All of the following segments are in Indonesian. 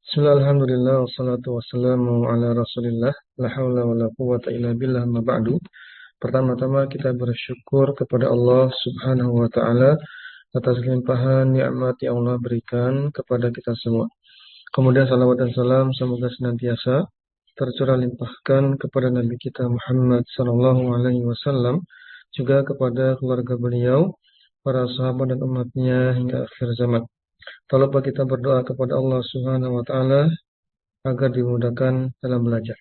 Bismillah, alhamdulillah, wassalatu wassalamu ala rasulillah, la hawla wa la quwwata illa billah, ma ba'du. Pertama-tama kita bersyukur kepada Allah subhanahu wa ta'ala atas limpahan nikmat yang Allah berikan kepada kita semua. Kemudian salawat dan salam semoga senantiasa tercurah limpahkan kepada Nabi kita Muhammad sallallahu alaihi wasallam, juga kepada keluarga beliau, para sahabat dan umatnya hingga akhir zaman. Tak lupa kita berdoa kepada Allah subhanahu wa ta'ala agar dimudahkan dalam belajar.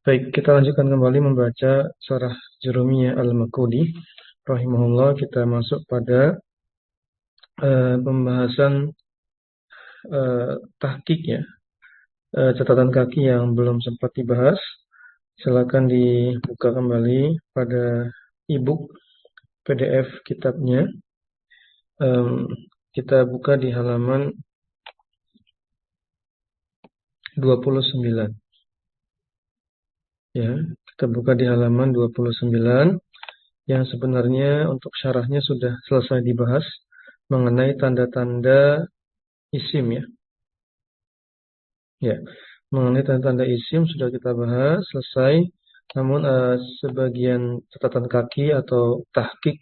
Baik, kita lanjutkan kembali membaca Syarah Jurumiyah Al-Maqudi rahimahullah. Kita masuk pada pembahasan tahqiq ya, catatan kaki yang belum sempat dibahas. Silakan dibuka kembali pada e-book PDF kitabnya. Kita buka di halaman 29. Ya, kita buka di halaman 29 yang sebenarnya untuk syarahnya sudah selesai dibahas mengenai tanda-tanda isim ya. Ya, mengenai tanda-tanda isim sudah kita bahas selesai. Namun sebagian catatan kaki atau tahqiq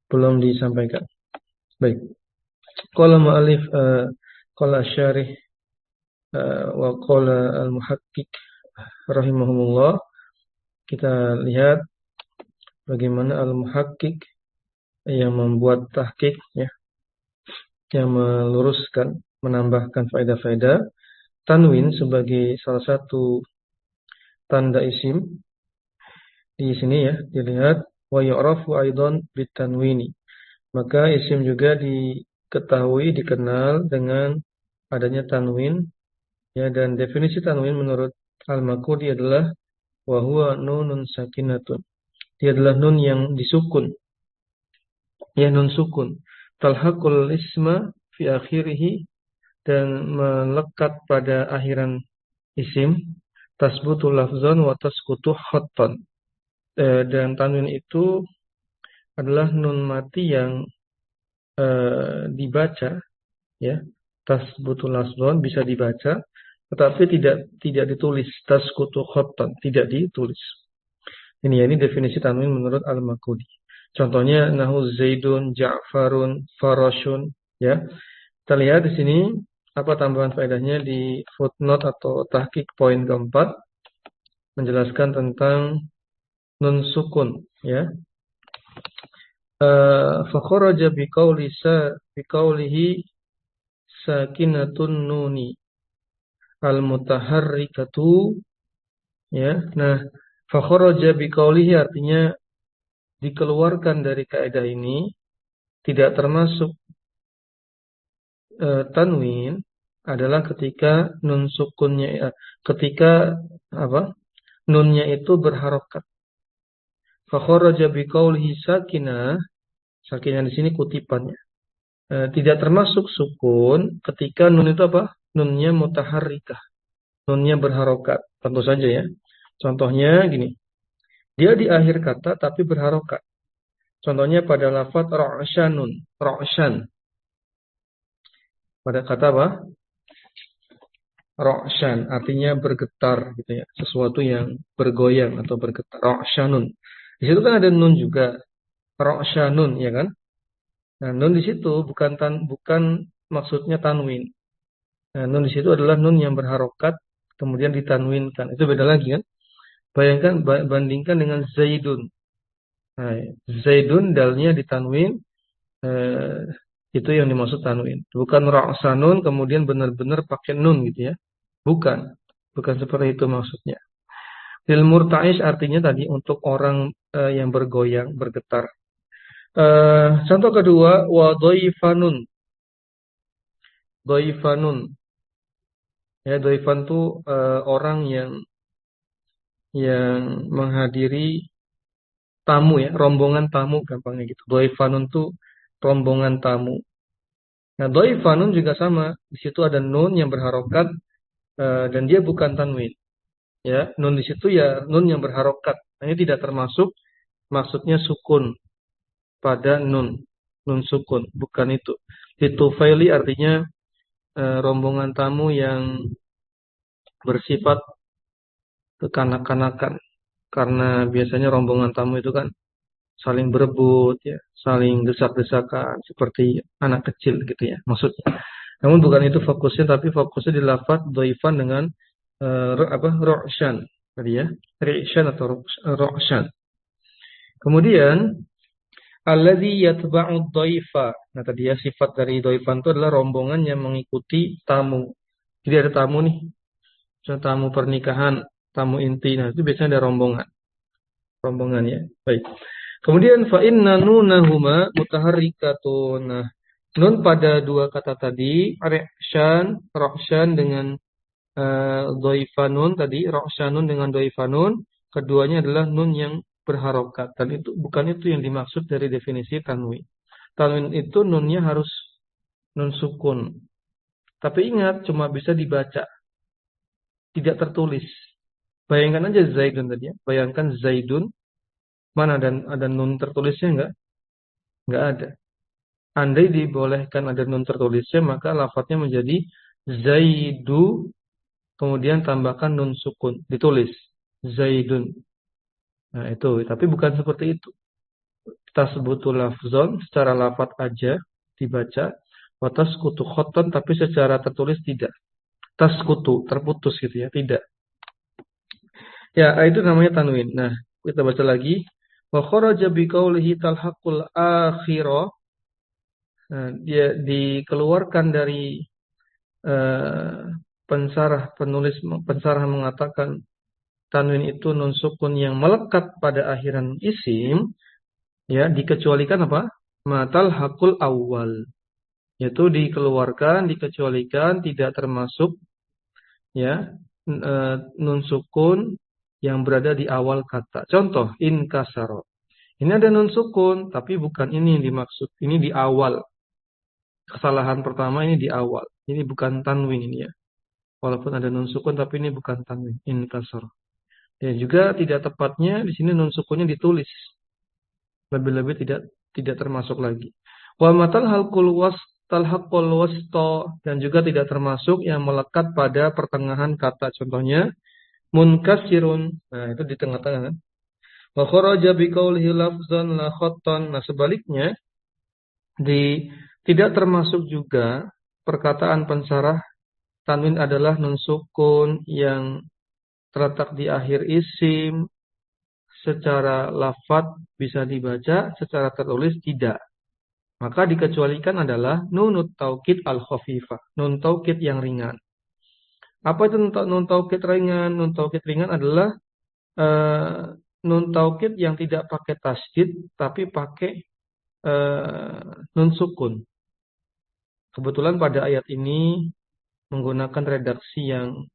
belum disampaikan. Baik. Qala mu'allif qala syarih wa qala al-muhaqqiq rahimahumullah. Kita lihat bagaimana al-muhaqqiq yang membuat tahqiq ya, yang meluruskan, menambahkan faedah-faedah. Tanwin sebagai salah satu tanda isim di sini ya, dilihat wa yu'rafu aidan bitanwini. Maka isim juga diketahui, dikenal dengan adanya tanwin ya, dan definisi tanwin menurut Al-Maqudi adalah wa huwa nunun sakinatun. Dia adalah nun yang disukun. Ya, nun sukun. Talhaqul isma fi akhirih, dan melekat pada akhiran isim. Tasbutu lafzan wa tasqutu khattan. Dan tanwin itu adalah nun mati yang dibaca ya. Tasbutu lafzan bisa dibaca tetapi tidak ditulis. Tasqutu khattan, tidak ditulis. Ini definisi tanwin menurut Al-Maqudi. Contohnya nahu Zaidun, Ja'farun, Farashun ya. Kita lihat di sini apa tambahan faedahnya di footnote atau tahqiq poin keempat, menjelaskan tentang nun sukun ya. Fa kharaja biqaulihi sakinatun nuni al-mutaharrikatu ya. Nah, fa kharaja biqaulihi artinya dikeluarkan dari kaidah ini, tidak termasuk tanwin adalah ketika nun sukunnya ketika nunnya itu berharokat. Fa kharaja biqaulihi sakinah, sakinah di sini kutipannya. Tidak termasuk sukun ketika nun itu nunnya mutaharrikah, nunnya berharokat. Tentu saja ya. Contohnya gini. Dia di akhir kata tapi berharokat. Contohnya pada lafaz ra'syanun, ra'syan. Pada kata ra'syan artinya bergetar gitu ya, sesuatu yang bergoyang atau bergetar. Ra'syanun. Di situ kan ada nun juga. Ra'syanun ya kan? Nah, nun di situ bukan maksudnya tanwin. Nah, nun di situ adalah nun yang berharokat kemudian ditanwinkan. Itu beda lagi kan? Bayangkan, bandingkan dengan Zaidun. Nah, Zaidun dalnya ditanwin, itu yang dimaksud tanwin. Bukan ra'sanun kemudian benar-benar pakai nun gitu ya. Bukan seperti itu maksudnya. Lil murta'ish artinya tadi untuk orang yang bergoyang, bergetar. Contoh kedua, wa dhaifanun. Dhaifanun. Ya, dhaifan itu orang yang menghadiri tamu ya, rombongan tamu gampangnya gitu. Dhaifanun itu rombongan tamu. Nah, dhaifanun juga sama. Di situ ada nun yang berharokat dan dia bukan tanwin. Ya, nun di situ ya nun yang berharokat. Nah, ini tidak termasuk maksudnya sukun pada nun sukun, bukan itu. Itu faili artinya rombongan tamu yang bersifat kekanak-kanakan. Karena biasanya rombongan tamu itu kan saling berebut ya, saling desak-desakan seperti anak kecil gitu ya maksudnya. Namun bukan itu fokusnya, tapi fokusnya di lafaz dhaifan dengan ru'syan tadi ya, ri'syan atau ru'syan. Kemudian alladzi yatba'u dhaifa. Nah, tadi ya sifat dari dhaifan itu adalah rombongan yang mengikuti tamu. Jadi ada tamu nih, misalnya tamu pernikahan, tamu inti. Nah, itu biasanya ada rombongan. Rombongan ya. Baik. Kemudian fa inna nunahuma mutaharrikatun. Nah, nun pada dua kata tadi, rohsyan dengan dhaifanun tadi, rohsyanun dengan dhaifanun, keduanya adalah nun yang berharokat. Dan itu bukan itu yang dimaksud dari definisi tanwin. Tanwin itu nunnya harus nun sukun. Tapi ingat, cuma bisa dibaca, tidak tertulis. Bayangkan aja Zaidun tadi ya. Bayangkan Zaidun, mana ada nun tertulisnya enggak? Enggak ada. Andai dibolehkan ada nun tertulisnya, maka lafadznya menjadi Zaidu, kemudian tambahkan nun sukun, ditulis Zaidun. Nah itu, tapi bukan seperti itu. Tasbutu lafzon, secara lafadz aja dibaca. Wataskutu khoton, tapi secara tertulis tidak. Taskutu, terputus gitu ya, tidak. Ya, itu namanya tanwin. Nah, kita baca lagi. Wa kharaja biqaulihi talhaqul akhirah. Nah, dia dikeluarkan dari penulis pensarah mengatakan tanwin itu nun sukun yang melekat pada akhiran isim, ya, dikecualikan apa? Matal hakul awal. Yaitu dikeluarkan, dikecualikan, tidak termasuk ya nun sukun yang berada di awal kata. Contoh, inkasaro. Ini ada nun sukun, tapi bukan ini yang dimaksud. Ini di awal. Kesalahan pertama ini di awal. Ini bukan tanwin ini ya. Walaupun ada nun sukun, tapi ini bukan tanwin. Inkasaro. Dan juga tidak tepatnya di sini nun sukunnya ditulis. Lebih-lebih tidak termasuk lagi. Wa matal halqul talhaqul wasta, dan juga tidak termasuk yang melekat pada pertengahan kata. Contohnya munkasirun. Nah, itu di tengah-tengah kan. Wa kharaja biqaulihi lafzan la khattan. Nah, sebaliknya tidak termasuk juga perkataan pensarah tanwin adalah nun sukun yang terletak di akhir isim. Secara lafadz bisa dibaca, secara tertulis tidak. Maka dikecualikan adalah nunut taukid al-khafifah, nun taukid yang ringan. Apa itu nun taukid ringan? Nun taukid ringan adalah nun taukid yang tidak pakai tasydid tapi pakai nun sukun. Kebetulan pada ayat ini menggunakan redaksi yang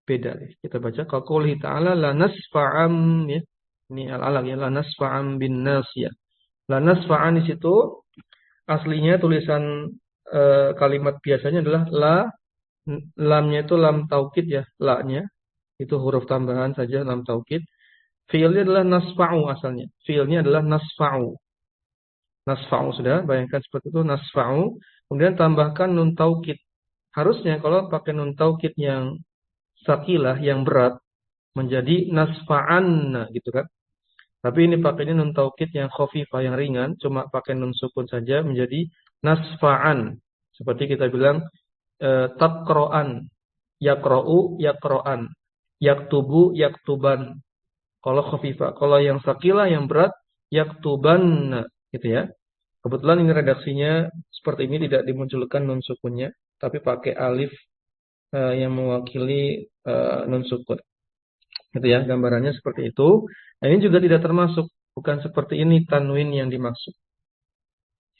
beda. Kita baca qauli ta'ala la nasfa'am ya. Ini al-alaq ya, la nasfa'am bin nasiyah. La nasfa'an di situ aslinya tulisan kalimat biasanya adalah la, lamnya itu lam taukid ya, la-nya itu huruf tambahan saja, lam taukid. Fiilnya adalah nasfa'u asalnya. Fiilnya adalah nasfa'u. Nasfa'u sudah, bayangkan seperti itu, nasfa'u. Kemudian tambahkan nun taukid. Harusnya kalau pakai nun taukid yang sakilah, yang berat, menjadi nasfa'an gitu kan. Tapi ini pakainya nun taukid yang khafifah, yang ringan, cuma pakai nun sukun saja menjadi nasfa'an. Seperti kita bilang taqra'an, yaqra'u, yaqra'an, yaktubu, yaktuban. Kalau khafifah, kalau yang sakilah, yang berat, yaktuban gitu ya. Kebetulan ini redaksinya seperti ini, tidak dimunculkan nun sukunnya, tapi pakai alif yang mewakili nun sukun. Gitu ya, gambarannya seperti itu. Nah, ini juga tidak termasuk, bukan seperti ini tanwin yang dimaksud.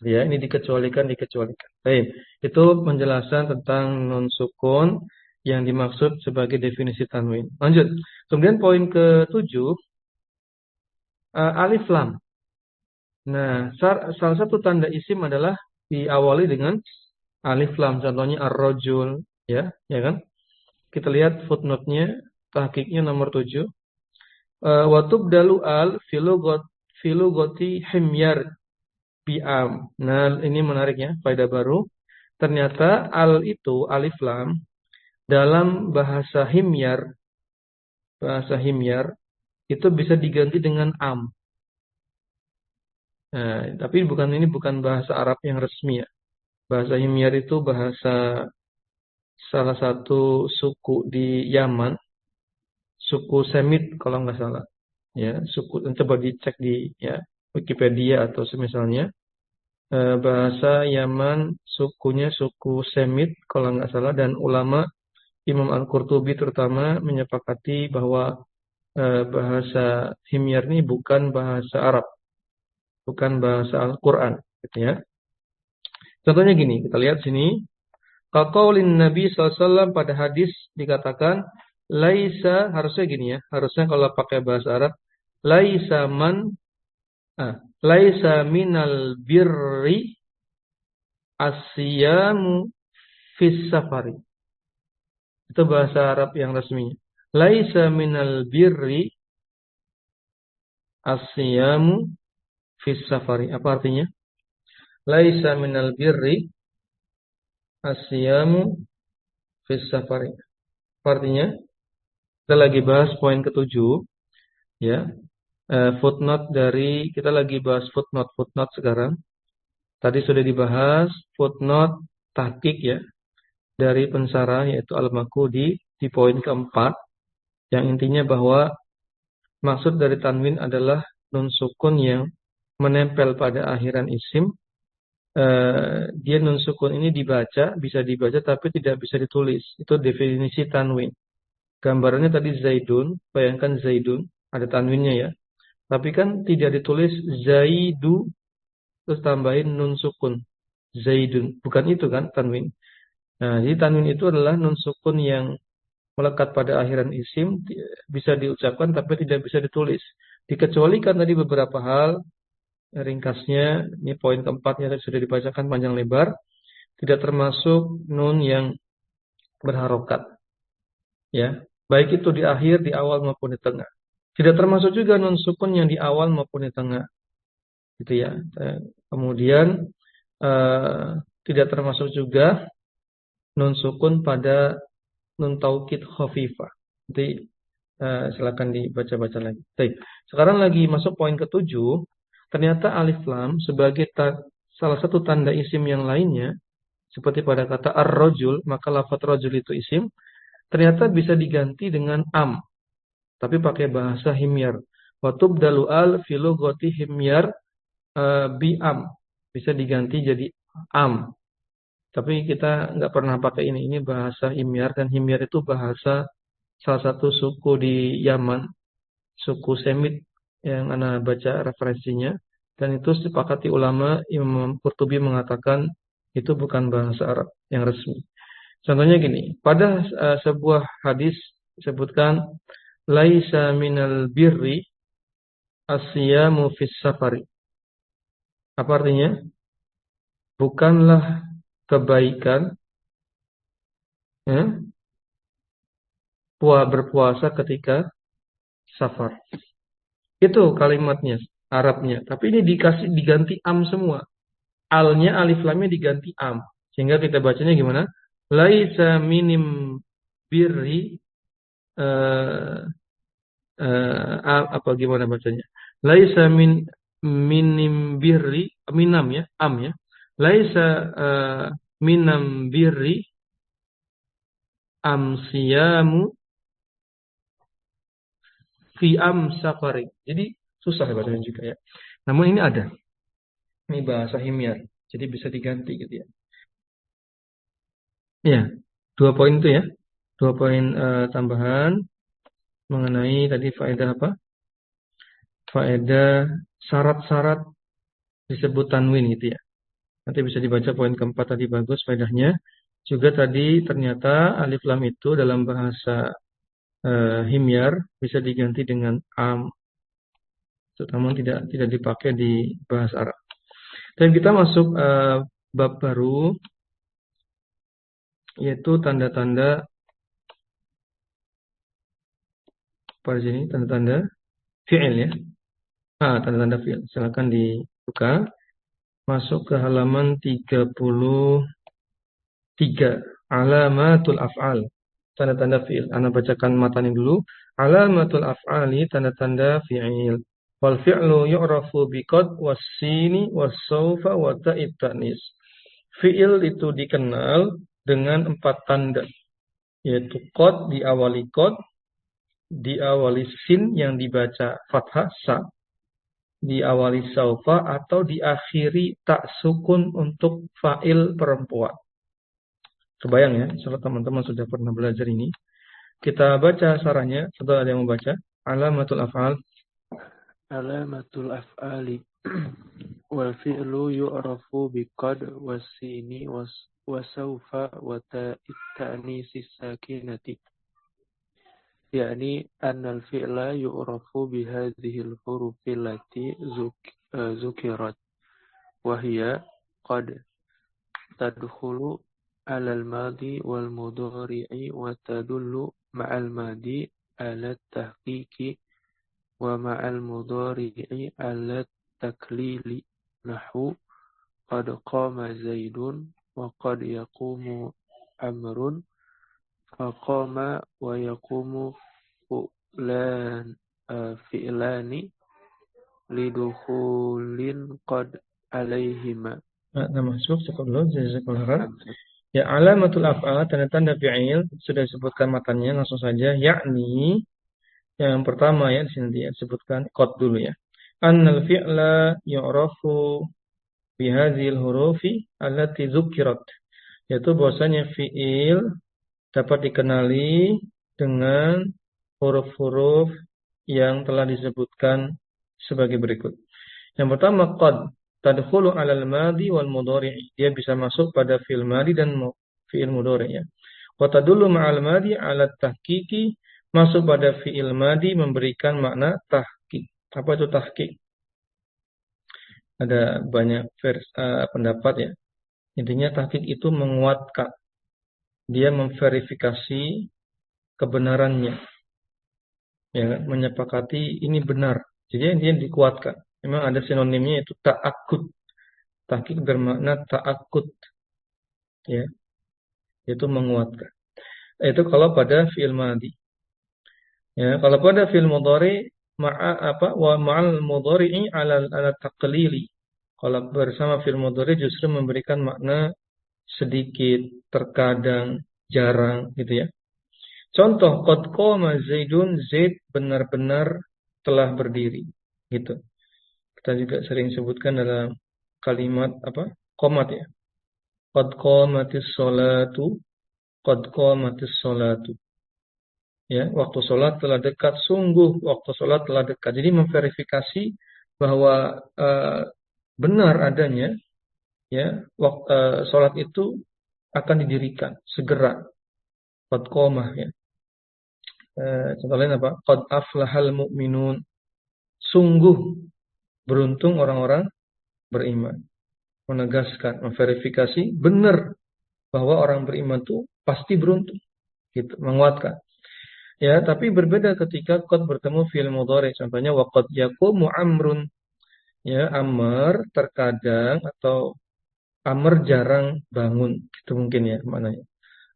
Ya, ini dikecualikan. Baik, itu penjelasan tentang nun sukun yang dimaksud sebagai definisi tanwin. Lanjut. Kemudian poin ke-7, alif lam. Nah, salah satu tanda isim adalah diawali dengan alif lam. Contohnya ar-rajul, ya kan? Kita lihat footnote-nya, tahqiqnya nomor 7. Wa tubdalu al filugoti himyar bi'am. Nah, ini menarik ya, faedah baru. ternyata al itu alif lam dalam bahasa himyar itu bisa diganti dengan am. Nah, tapi ini bukan bahasa Arab yang resmi ya. Bahasa himyar itu bahasa salah satu suku di Yaman, suku Semit kalau nggak salah. Ya, coba dicek di ya Wikipedia atau semisalnya. Bahasa Yaman sukunya suku Semit kalau nggak salah, dan ulama Imam Al-Qurtubi terutama menyepakati bahwa bahasa himyar ini bukan bahasa Arab, bukan bahasa Al-Quran, gitu ya. Contohnya gini, kita lihat sini. Kaqaulin Nabi SAW pada hadis dikatakan, laisa, harusnya gini ya, harusnya kalau pakai bahasa Arab, laisa man, laisa minal birri asyamu fis safari. Itu bahasa Arab yang resminya. Laisa minal birri asyamu fis safari. Apa artinya? Laisa minal birri asyamu fis safari. Apa artinya? Kita lagi bahas poin ketujuh, ya. Footnote dari kita lagi bahas footnote sekarang. Tadi sudah dibahas footnote tahqiq ya dari pensarah yaitu Al-Makhudi di poin keempat, yang intinya bahwa maksud dari tanwin adalah nun sukun yang menempel pada akhiran isim. Dia nun sukun ini bisa dibaca tapi tidak bisa ditulis. Itu definisi tanwin. Gambarannya tadi Zaidun, bayangkan Zaidun ada tanwinnya ya. Tapi kan tidak ditulis Zaidu terus tambahin nun sukun Zaidun. Bukan itu kan tanwin. Nah, jadi tanwin itu adalah nun sukun yang melekat pada akhiran isim, bisa diucapkan tapi tidak bisa ditulis. Dikecualikan tadi beberapa hal, ringkasnya, ini poin keempatnya tadi sudah dibacakan panjang lebar, tidak termasuk nun yang berharokat. Ya, baik itu di akhir, di awal maupun di tengah. Tidak termasuk juga nun sukun yang di awal maupun di tengah, gitu ya. Kemudian tidak termasuk juga nun sukun pada nun taukid khafifah. Nanti silakan dibaca-baca lagi. Baik. Sekarang lagi masuk poin ketujuh. Ternyata alif lam sebagai salah satu tanda isim yang lainnya, seperti pada kata ar-rajul, maka lafadz rajul itu isim, ternyata bisa diganti dengan am, tapi pakai bahasa himyar. Wa tubdalu al fi lughati himyar bi am. Bisa diganti jadi am. Tapi kita nggak pernah pakai ini. Ini bahasa himyar, dan himyar itu bahasa salah satu suku di Yaman, suku Semit yang Anda baca referensinya. Dan itu sepakati ulama, Imam Qurtubi mengatakan itu bukan bahasa Arab yang resmi. Contohnya gini, pada sebuah hadis disebutkan laisa minal birri asyamu fis safari. Apa artinya? Bukanlah kebaikan ya, berpuasa ketika safar. Itu kalimatnya Arabnya. Tapi ini diganti am semua. Alnya, alif lamnya diganti am. Sehingga kita bacanya gimana? Laisa minim birri apa gimana bacanya? Laisa minim birri, minam ya, am ya. Laisa minam birri amsiyamu fi am safari. Jadi susah bacanya juga ya. Namun ini ada. Ini bahasa himyar. Jadi bisa diganti gitu ya. Ya, 2 poin itu ya. 2 poin tambahan mengenai tadi faedah apa? Faedah syarat-syarat disebut tanwin gitu ya. Nanti bisa dibaca poin keempat tadi, bagus faedahnya. Juga tadi ternyata alif lam itu dalam bahasa himyar bisa diganti dengan am, namun tidak dipakai di bahasa Arab. Dan kita masuk bab baru, yaitu tanda-tanda pada sini, tanda-tanda fi'il ya. Tanda-tanda fi'il. Silakan dibuka. Masuk ke halaman 34. 3. Alamatul af'al. Tanda-tanda fi'il. Ana bacakan matanya dulu. Alamatul af'ali, tanda-tanda fi'il. Wal fi'lu yu'rafu biqad was-sini was-saufa wa ta'it ta'nis. Fi'il itu dikenal dengan 4 tanda, yaitu qad diawali sin yang dibaca fathah sa, diawali saufa atau diakhiri tak sukun untuk fa'il perempuan. Kebayang ya, kalau teman-teman sudah pernah belajar ini. Kita baca sarahnya, setelah ada yang membaca. Alamatul af'al. Alamatul af'ali wal fi'lu yu'rafu biqad was-sini was-saufa wa ta'it ta'nisi sakinati. Yani anna al-fi'la yu'rafu bihadhihi al-hurufi allati zukirat wa hiya qad tadkhulu ala al-madi wal mudhari'i wa tadullu ma'al madi ala tahqiqi wa ma'al mudhari'i ala taklili nahu qad qama zaidun wa qad yaqumu amrun faqama wa yaqumu fulan fi'lani lidukhulin qad alaihima. Nah, masuk cukup dulu. Jazakallahu khairan. Ya, alamatul af'al, tanda-tanda fi'il sudah disebutkan matanya, langsung saja. Yakni yang pertama ya di sini dia sebutkan qad dulu ya. Annal fi'la yu'rafu bihadzil hurufi allati dzukirat. Yaitu bahwasanya fi'il dapat dikenali dengan huruf-huruf yang telah disebutkan sebagai berikut. Yang pertama qad tadkhulu 'alal madi wal mudhari'. Dia bisa masuk pada fi'il madi dan fi'il mudhari' ya. Wa tadullu ma'al madi 'ala tahqiqi, masuk pada fi'il madi memberikan makna tahqiq. Apa itu tahqiq? Ada banyak pendapat ya. Intinya tahqiq itu menguatkan. Dia memverifikasi kebenarannya. Ya, menyepakati ini benar. Jadi intinya dikuatkan. Memang ada sinonimnya yaitu ta'akud. Tahqiq bermakna ta'akud. Ya, yaitu menguatkan. Itu kalau pada fi'il madi. Ya, kalau pada fi'il mudhari wa ma'al mudhari'i ala taqlili. Kalau bersama fi'il mudhari justru memberikan makna sedikit, terkadang, jarang gitu ya. Contoh qad qama Zaidun, Zaid benar-benar telah berdiri gitu. Kita juga sering sebutkan dalam kalimat qomat ya. Qad qamatis sholatu, qad qamatis sholatu. Ya, waktu sholat telah dekat, sungguh waktu sholat telah dekat. Jadi memverifikasi bahwa benar adanya ya sholat itu akan didirikan segera. Qad qamah ya. Contoh lain apa? Qad aflahal mu'minun. Sungguh beruntung orang-orang beriman. Menegaskan, memverifikasi benar bahwa orang beriman itu pasti beruntung. Gitu, menguatkan. Ya, tapi berbeda ketika qad bertemu fi'il mudhari. Contohnya waqad yaqumu amrun. Ya, amr terkadang atau amr jarang bangun. Itu mungkin ya maknanya.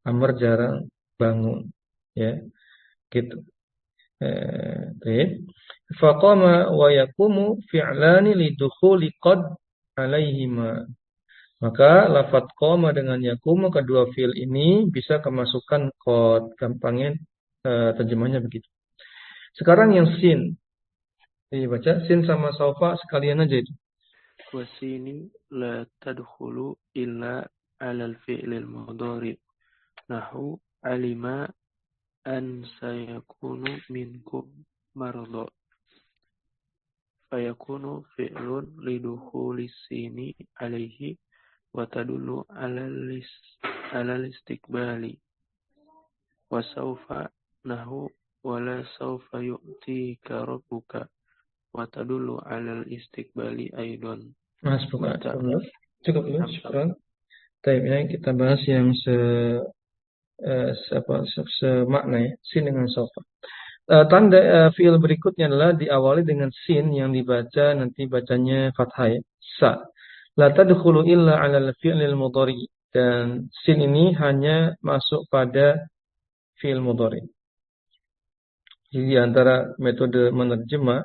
Amr jarang bangun. Ya, gitu. Faqama wa yaqumu fi'lani lidukhuli qad alaihima. Maka lafadz qama dengan yaqumu kedua fi'il ini bisa kemasukan qad. Gampangnya terjemahnya begitu. Sekarang yang sin. Baca sin sama saufa sekalian aja itu. Wasini la tadkhulu illa 'alal fi'lil mudhari. Nahu alima an sayakunu minkum marda. Fayakunu fi'lun lidukhulis sini alaihi wa tadullu 'alal istiqbali. Wa sawfa nahu wala sawfa yu'tika rabbuka wa tadullu 'alal istiqbali aidan. Mas bukan. Cukup dulu, syukran. Baik, ini kita bahas yang semakna ya, sin dengan sawfa. Tanda fi'il berikutnya adalah diawali dengan sin yang dibaca nanti bacanya fathah ya, sa. La tadkhulu illa 'alal fi'lil mudhari. Dan sin ini hanya masuk pada fi'il mudhari. Jadi di antara metode menerjemah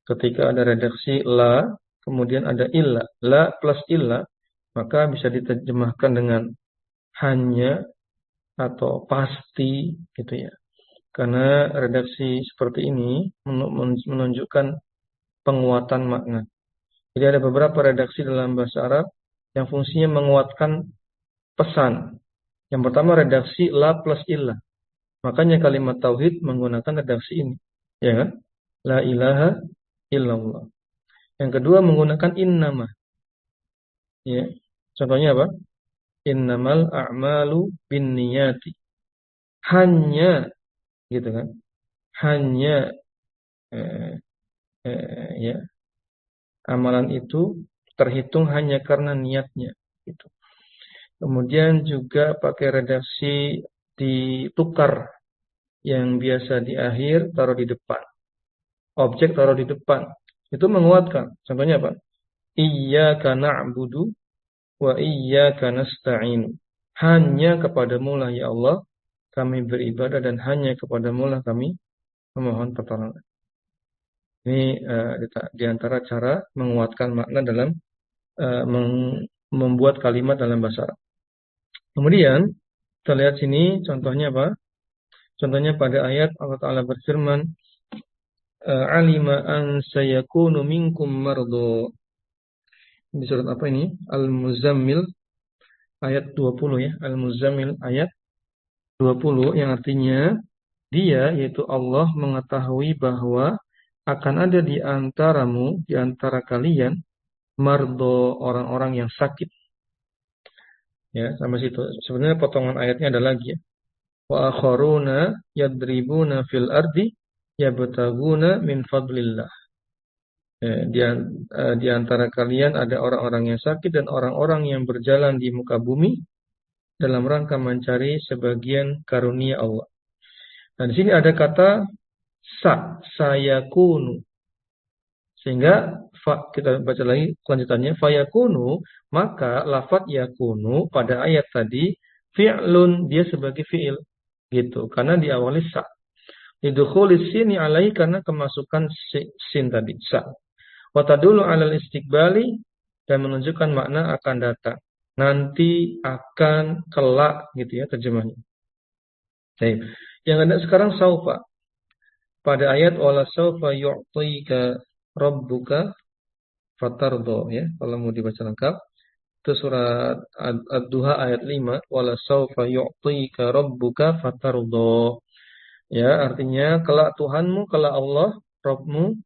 ketika ada redaksi la, kemudian ada illa, la plus illa, maka bisa diterjemahkan dengan hanya atau pasti gitu ya. Karena redaksi seperti ini menunjukkan penguatan makna. Jadi ada beberapa redaksi dalam bahasa Arab yang fungsinya menguatkan pesan. Yang pertama redaksi la plus illa. Makanya kalimat tauhid menggunakan redaksi ini. Ya kan? La ilaha illallah. Yang kedua menggunakan innama. Ya. Contohnya apa? Innamal a'malu binniyati. Hanya gitu kan? Hanya ya, amalan itu terhitung hanya karena niatnya gitu. Kemudian juga pakai redaksi ditukar, yang biasa di akhir taruh di depan. Objek taruh di depan. Itu menguatkan. Contohnya apa? Iyyaka na'budu wa iyyaka nasta'in. Hanya kepadamu lah ya Allah kami beribadah dan hanya kepadamu lah kami memohon pertolongan. Ini di antara cara menguatkan makna dalam membuat kalimat dalam bahasa Arab. Kemudian kita lihat sini contohnya apa? Contohnya pada ayat Allah Ta'ala berfirman, alima an sayakunu minkum mardo. Di surat apa ini? Al-Muzammil ayat 20 ya. Al-Muzammil ayat 20 yang artinya dia yaitu Allah mengetahui bahwa akan ada di antaramu, di antara kalian mardo, orang-orang yang sakit. Ya, sampai situ. Sebenarnya potongan ayatnya ada lagi ya. Wa akharuna yadribuna fil ardi yabtaguna min fadlillah. Di antara kalian ada orang-orang yang sakit dan orang-orang yang berjalan di muka bumi dalam rangka mencari sebagian karunia Allah. Dan di sini ada kata sayakunu. Sehingga kita baca lagi kelanjutannya fayakunu, maka lafadz yakunu pada ayat tadi fi'lun, dia sebagai fi'il gitu karena diawali sa. Lidukhulis sini alaihi, karena kemasukan sin tadi sa. Wa tadullu 'alal istiqbali, dan menunjukkan makna akan datang. Nanti, akan, kelak gitu ya terjemahnya. Baik. Yang ada sekarang saufa. Pada ayat wala saufa yu'tika rabbuka fatardo ya. Kalau mau dibaca lengkap itu surat Ad-Duha ayat 5, wala saufa yu'tika rabbuka fatardo. Ya, artinya kelak Tuhanmu, kelak Allah, Rabbmu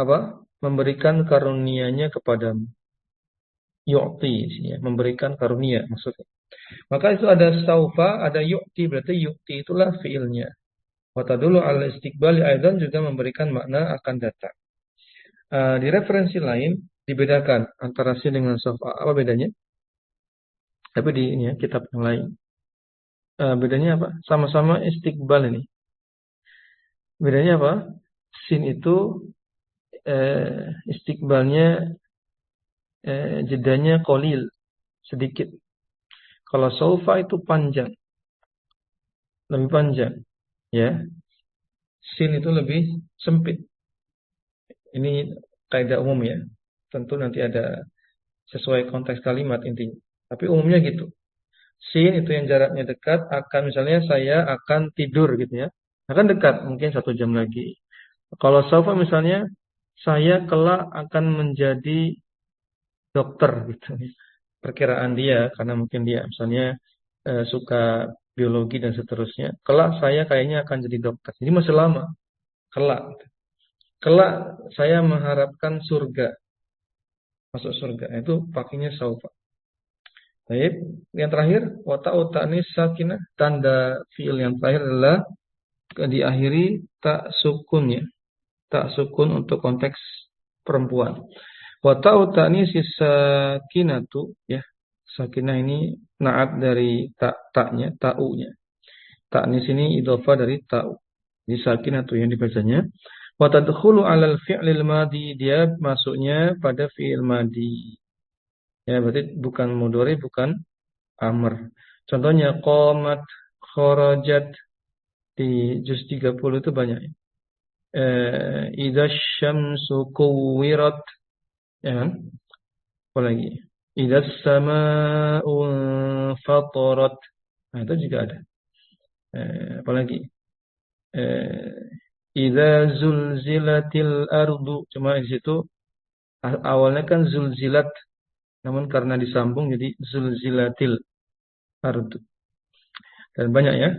apa? Memberikan karunia-Nya kepadamu. Yu'ti ya, memberikan karunia maksudnya. Maka itu ada saufa, ada yu'ti, berarti yu'ti itulah fiilnya. Wa tadullu 'ala istiqbali aidan, juga memberikan makna akan datang. Di referensi lain dibedakan antara sin dengan saufa. Apa bedanya? Tapi di ini ya, kitab yang lain. Bedanya apa? Sama-sama istiqbal ini. Bedanya apa? Sin itu istiqbalnya jedanya qalil, sedikit. Kalau saufa itu panjang, lebih panjang, ya. Sin itu lebih sempit. Ini kaidah umum ya. Tentu nanti ada sesuai konteks kalimat intinya. Tapi umumnya gitu. Sin itu yang jaraknya dekat, akan misalnya saya akan tidur gitu ya. Akan dekat, mungkin 1 jam lagi. Kalau saufa misalnya saya kelak akan menjadi dokter gitu. Perkiraan dia, karena mungkin dia misalnya suka biologi dan seterusnya. Kelak saya kayaknya akan jadi dokter. Jadi masih lama. Kelak. Kelak saya mengharapkan surga. Masuk surga. Itu pakainya saufa. Baik. Yang terakhir, wa ta'u ta'nis sakinah. Tanda fiil yang terakhir adalah diakhiri tak sukun ya. Tak sukun untuk konteks perempuan. Wa ta'u ta'nis sakinatu ya. Sakinah ini naat dari taknya, ta'unya. Ta'nis ini idhofah dari ta'u. Jadi sakinatu yang dibacanya. Wa tadkhulu 'alal fi'lil madhi, dia masuknya pada fi'il madhi. Ya, berarti bukan mudhari, bukan amr. Contohnya qamat, kharajat di juz 30 itu banyak. Idza syamsu kuwirat, ya kan? Apalagi idza samaa'u fatarat. Nah, itu juga ada. Apalagi idza zulzilatil ardu. Cuma di situ awalnya kan zulzilat, namun karena disambung jadi zulzilatil ardu. Dan banyak ya.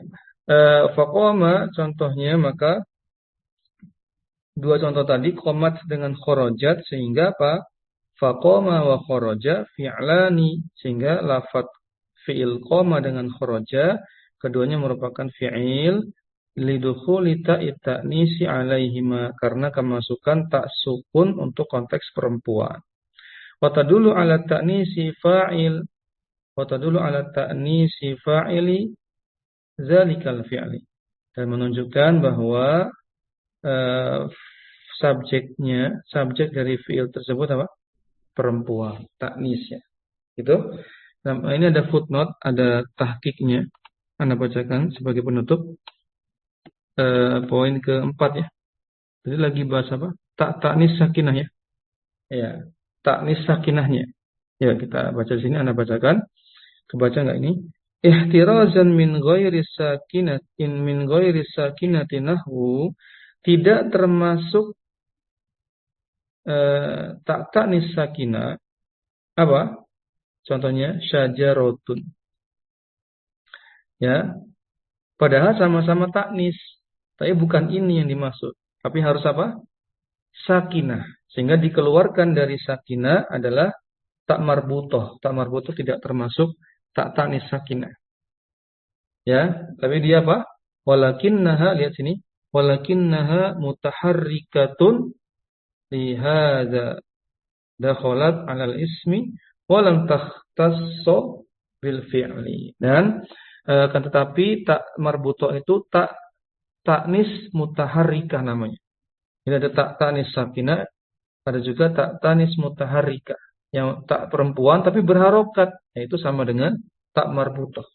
Faqama contohnya, maka dua contoh tadi qomat dengan khorojat, sehingga apa? Faqama wa khoroja fi'lani, sehingga lafadz fi'il qoma dengan khoroja keduanya merupakan fi'il lidukhuli ta'i ta'nisi alaihima, karena kemasukan tak sukun untuk konteks perempuan. Wa tadullu ala ta'nisi fa'il wa tadullu ala ta'nisi fa'ili zalikal fi'li, dan menunjukkan bahwa subjek dari fi'il tersebut apa? Perempuan, taknisnya. Gitu. Nah, ini ada footnote, ada tahqiqnya. Anda bacakan sebagai penutup. Poin keempat ya. Jadi lagi bahas apa? Taknis sakinah ya. Ya, taknis sakinahnya. Ya, kita baca di sini, Anda bacakan. Kebaca enggak ini? Ihtirazan min ghairi sakinatin min ghairi sakinatin nahwu, tidak termasuk taknis sakinah. Apa? Contohnya syajaratun. Ya. Padahal sama-sama taknis, tapi bukan ini yang dimaksud. Tapi harus apa? Sakinah. Sehingga dikeluarkan dari sakinah adalah tak marbutoh. Tak marbutoh tidak termasuk taknis sakinah. Ya, tapi dia apa? Walakinnaha, lihat sini. Walakinnaha mutaharrikatun lihadza dakhalat 'alal ismi walam takhtasso bil fi'li. Dan kan tetapi tak marbutoh itu taknis mutaharrikah namanya. Ini ada taknis sakinah, ada juga taknis mutaharrikah yang tak perempuan tapi berharokat, yaitu sama dengan tak marbutoh.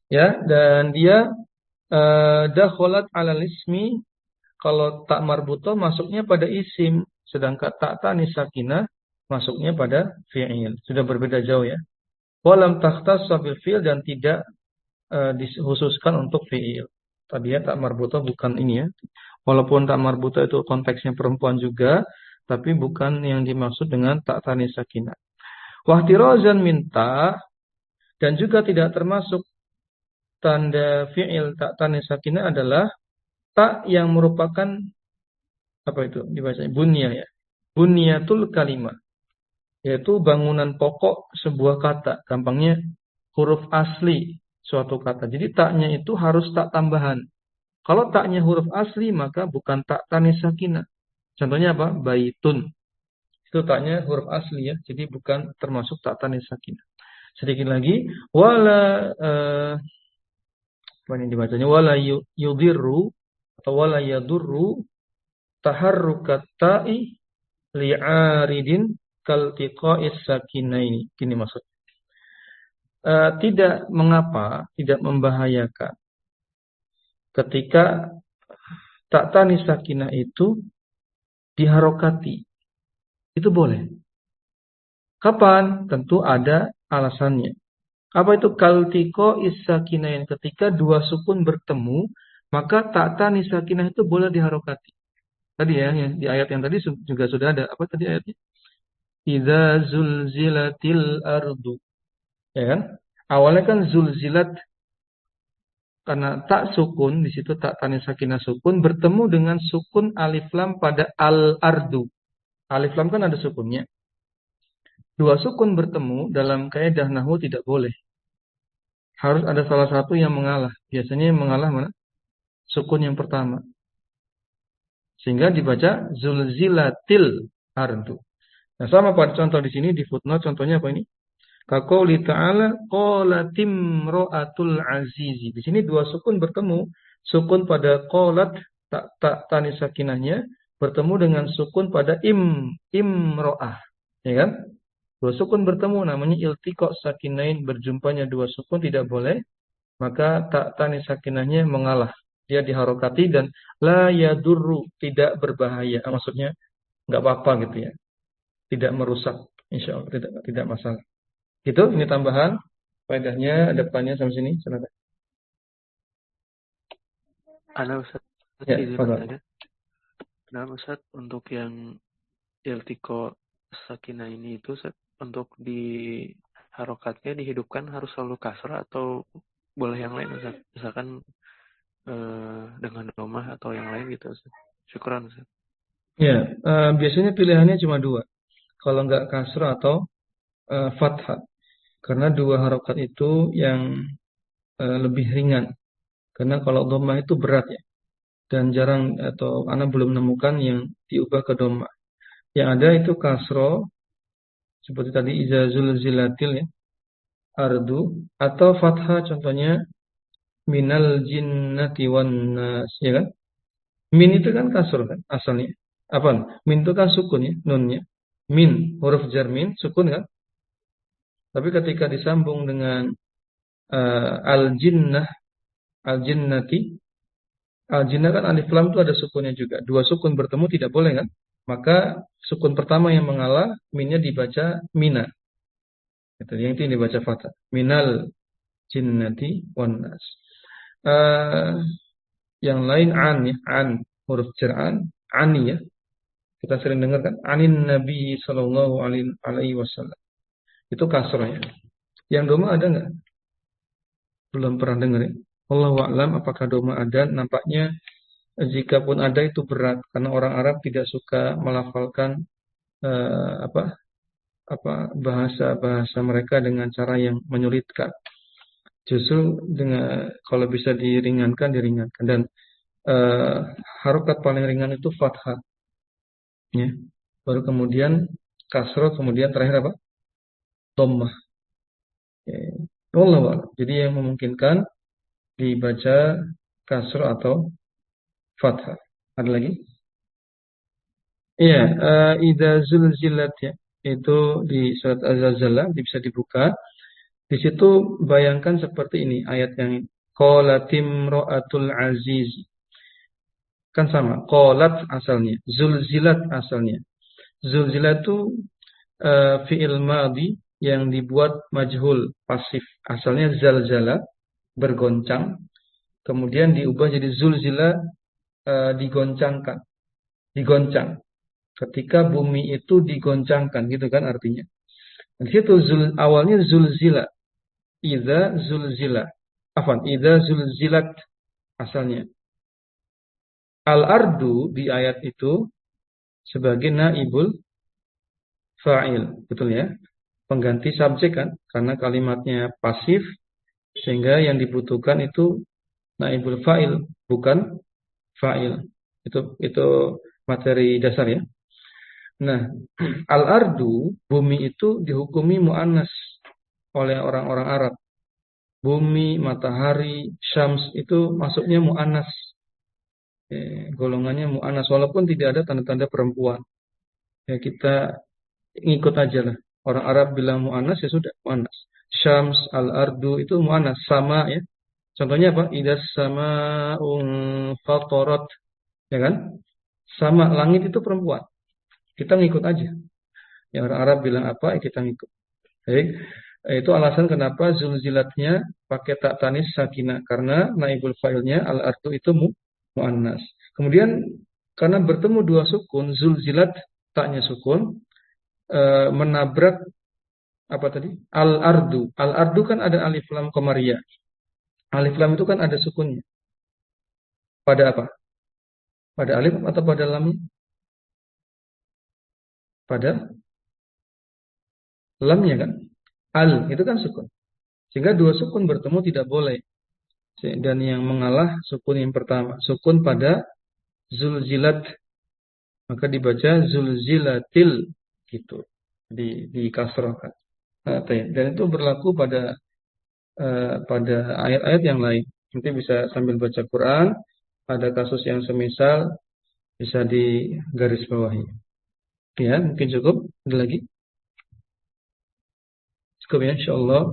Ya, dan dia dakhalat 'alal ismi, kalau tak marbutoh masuknya pada isim, sedangkan taknis sakinah masuknya pada fi'il. Sudah berbeda jauh ya. Walam takhtass bil fi'il, dan tidak dikhususkan untuk fi'il. Tadi ya tak marbutoh bukan ini ya. Walaupun tak marbutoh itu konteksnya perempuan juga, tapi bukan yang dimaksud dengan taknis sakinah. Wahtirazan minta, dan juga tidak termasuk tanda fi'il taknis sakinah adalah tak yang merupakan apa itu dibacanya bunyah ya. Bunyatul kalimah, yaitu bangunan pokok sebuah kata. Gampangnya huruf asli suatu kata. Jadi taknya itu harus tak tambahan. Kalau taknya huruf asli maka bukan tak tanis sakinah. Contohnya apa? Baitun. Itu taknya huruf asli ya. Jadi bukan termasuk tak tanis sakinah. Sedikit lagi, wala apa ini dibacanya? Wala yudirru atau wala yadurru taharrukat ta'i li'aridin kaltiqa'is sakinaini. Gini maksud. Tidak mengapa, tidak membahayakan ketika tak tanis sakinah itu diharokati. Itu boleh. Kapan? Tentu ada alasannya. Apa itu kaltiqa'is sakinain? Ketika dua sukun bertemu, maka tak tanis sakinah itu boleh diharokati. Tadi ya, di ayat yang tadi juga sudah ada. Apa tadi ayatnya? Idza zulzilatil ardu. Ya kan? Awalnya kan zulzilat, karena tak sukun, di situ tak tanis sakinah sukun, bertemu dengan sukun alif lam pada al-ardu. Alif lam kan ada sukunnya. Dua sukun bertemu dalam kaidah nahwu tidak boleh. Harus ada salah satu yang mengalah. Biasanya yang mengalah mana? Sukun yang pertama. Sehingga dibaca zulzilatil ardu. Nah, sama pada contoh di sini di footnote, contohnya apa ini? Kaqouli ta'ala qolatim ro'atul azizi. Di sini dua sukun bertemu. Sukun pada qolat tak tanis sakinahnya bertemu dengan sukun pada imro'ah. Ya kan? Dua sukun bertemu namanya iltiqa sakinain, berjumpanya dua sukun tidak boleh, maka tak tanis sakinahnya mengalah. Dia diharokati dan la yadurru, tidak berbahaya. Maksudnya nggak apa-apa gitu ya. Tidak merusak. Insya Allah tidak masalah. Gitu, ini tambahan. Faedahnya depannya sampai sini. Silakan. Ana Ustaz Ya, izin fadhal. bertanya. Nah Ustaz, untuk yang iltiko sakina ini itu Ustaz, untuk di harokatnya dihidupkan harus selalu kasrah atau boleh yang lain Ustaz? Misalkan dengan domah atau yang lain gitu Ustaz. Syukran Ustaz. Ya, biasanya pilihannya cuma dua. Kalau nggak kasrah atau fathah. Karena dua harokat itu yang lebih ringan. Karena kalau dhammah itu berat ya. Dan jarang atau anak belum menemukan yang diubah ke dhammah. Yang ada itu kasro seperti tadi iza zulzilatil ya, ardu, atau fathah contohnya minal jinnati wan nas, ya kan? Min itu kan kasro kan asalnya. Apa? Min itu kan sukun ya, nunnya. Min, huruf jar min, sukun kan? Tapi ketika disambung dengan al-jinnah, al-jinnati, al-jinnah kan alif lam itu ada sukunnya juga. Dua sukun bertemu tidak boleh kan? Maka sukun pertama yang mengalah, minnya dibaca mina. Yang itu yang dibaca fathah. Minal jinnati wan nas. Eh, yang lain an ya, an huruf jar an, ani ya. Kita sering dengar kan, anin Nabi Sallallahu Alaihi Wasallam. Itu kasrah ya. Yang doma ada nggak? Belum pernah dengar ya. Wallahu a'lam apakah doma ada? Nampaknya jika pun ada itu berat karena orang Arab tidak suka melafalkan eh, apa bahasa mereka dengan cara yang menyulitkan. Justru dengan kalau bisa diringankan dan eh, harokat paling ringan itu fathah ya. Baru kemudian kasroh, kemudian terakhir apa? Dhammah. Ya. Wallahu a'lam. Jadi yang memungkinkan dibaca kasroh atau fathah. Ada lagi? Iya, idza zulzilat ya. Itu di surat Az-Zalzalah bisa dibuka. Di situ bayangkan seperti ini ayat yang ini. Qalatim ro'atul aziz. Kan sama. Qalat asalnya. Zulzilat asalnya. Zulzilat itu fi'il madhi yang dibuat majhul pasif. Asalnya zalzala bergoncang. Kemudian diubah jadi zulzila digoncangkan. Digoncang. Ketika bumi itu digoncangkan gitu kan artinya. Di situ awalnya zulzila. Idza zulzila. Afwan, idza zulzilat asalnya. Al-ardu di ayat itu sebagai naibul fa'il, betul ya? Pengganti subjek kan? Karena kalimatnya pasif sehingga yang dibutuhkan itu naibul fa'il, bukan fa'il. Itu materi dasar ya. Nah, al-ardu bumi itu dihukumi mu'annas oleh orang-orang Arab. Bumi, matahari, syams itu masuknya mu'annas. Golongannya mu'annas walaupun tidak ada tanda-tanda perempuan. Ya kita ngikut aja lah. Orang Arab bilang mu'annas ya sudah mu'annas. Syams, al-ardu itu mu'annas sama ya. Contohnya apa? Idas sama fatorat, ya kan? Sama langit itu perempuan. Kita ngikut aja. Yang orang Arab bilang apa, kita ngikut. Baik. Itu alasan kenapa zulzilatnya pakai tak tanis sakinah karena naibul fa'ilnya al-ardu itu mu'annas. Kemudian karena bertemu dua sukun, zulzilat taknya sukun menabrak apa tadi? Al-ardu. Al-ardu kan ada alif lam qamariyah. Alif lam itu kan ada sukunnya. Pada apa? Pada alif atau pada lamnya? Pada lamnya kan? Al itu kan sukun. Sehingga dua sukun bertemu tidak boleh. Dan yang mengalah sukun yang pertama. Sukun pada zulzilat. Maka dibaca zulzilatil. Gitu. Di kasrohkan. Dan itu berlaku pada ayat-ayat yang lain. Nanti bisa sambil baca Quran. Ada kasus yang semisal bisa digarisbawahi. Ya, mungkin cukup. Ada lagi? Cukup ya, insyaallah.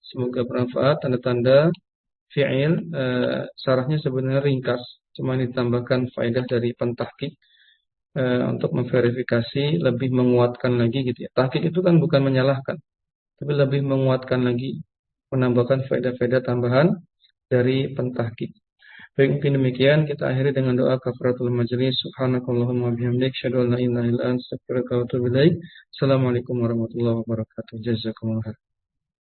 Semoga bermanfaat. Tanda-tanda fi'il syarahnya sebenarnya ringkas, cuma ditambahkan faedah dari pentahqiq untuk memverifikasi, lebih menguatkan lagi gitu ya. Tahqiq itu kan bukan menyalahkan, tapi lebih menguatkan lagi, menambahkan faedah-faedah tambahan dari pentahqiq. Baik, mungkin demikian kita akhiri dengan doa kafaratul majelis. Subhanakallahumma wabihamdik, asyhadu an la ilaha illa anta, astaghfiruka wa atubu ilaik. Assalamualaikum warahmatullahi wabarakatuh. Jazakumullah.